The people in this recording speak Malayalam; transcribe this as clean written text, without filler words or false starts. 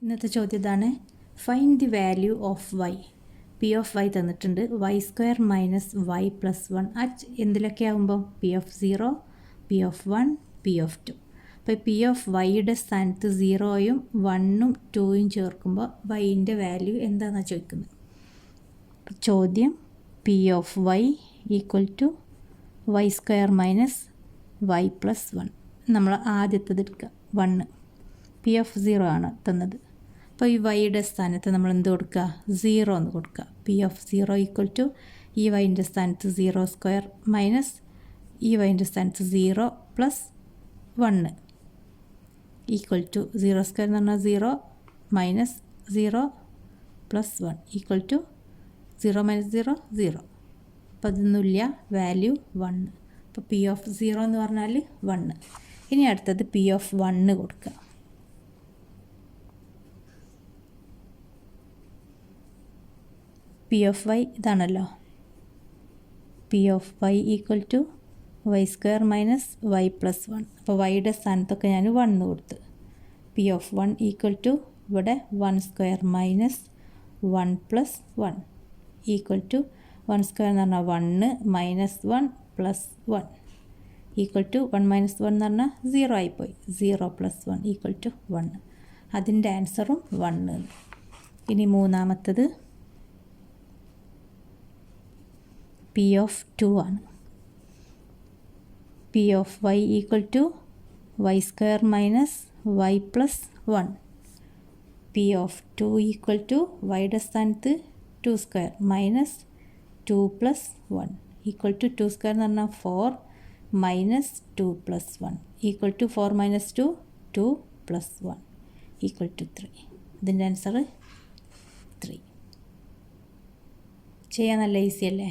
ഇന്നത്തെ ചോദ്യം ഇതാണ്. Find the value of y. P of y തന്നിട്ടുണ്ട്. Y square minus Y plus 1 at എന്തിലൊക്കെ ആകുമ്പോൾ p of 0, p of 1, p of 2. അപ്പോൾ പി ഓഫ് വൈയുടെ സ്ഥാനത്ത് 0യും 1ഉം 2യും ചേർക്കുമ്പോൾ വൈൻ്റെ വാല്യൂ എന്താണെന്നാണ് ചോദിക്കുന്നത്. ചോദ്യം P of Y equal to Y square minus Y plus 1. നമ്മൾ ആദ്യത്തത് എടുക്കുക 1. പി ഓഫ് 0 ആണ് തന്നത്. അപ്പോൾ ഈ വൈയുടെ സ്ഥാനത്ത് നമ്മൾ എന്ത് കൊടുക്കുക? 0 എന്ന് കൊടുക്കുക. പി ഓഫ് 0 ഈക്വൽ ടു ഈ വൈൻ്റെ സ്ഥാനത്ത് 0 സ്ക്വയർ മൈനസ് ഈ വൈൻ്റെ സ്ഥാനത്ത് 0 പ്ലസ് 1 ഈക്വൽ ടു 0 സ്ക്വയർ എന്ന് പറഞ്ഞാൽ 0 minus 0 plus 1 equal to 0 minus 0 0. അപ്പോൾ അതൊന്നുമില്ല, വാല്യൂ 1. അപ്പോൾ പി ഓഫ് 0 എന്ന് പറഞ്ഞാൽ 1. ഇനി അടുത്തത് പി ഓഫ് 1 കൊടുക്കുക. പി ഓഫ് വൈ ഇതാണല്ലോ. P of Y equal to Y square minus Y plus 1. അപ്പോൾ വൈയുടെ സ്ഥാനത്തൊക്കെ ഞാൻ 1 കൊടുത്ത്. പി ഓഫ് 1 ഈക്വൽ ടു ഇവിടെ 1 square minus 1 plus 1 equal to 1 square എന്ന് പറഞ്ഞാൽ 1 minus 1 plus 1 equal to 1 minus 1 എന്ന് പറഞ്ഞാൽ 0 ആയിപ്പോയി. 0 പ്ലസ് 1 ഈക്വൽ ടു 1. അതിൻ്റെ ആൻസറും 1. ഇനി മൂന്നാമത്തത് പി ഓഫ് 2 ആണ്. P of Y equal to Y square minus Y plus 1. P of 2 equal to വൈയുടെ സ്ഥാനത്ത് 2 square minus 2 plus 1 equal to 2 square എന്ന് പറഞ്ഞാൽ 4 minus 2 plus 1 equal to 4 minus 2 2 plus 1 equal to 3. ഇതിൻ്റെ ആൻസർ 3. ചെയ്യാൻ നല്ല ഈസി അല്ലേ?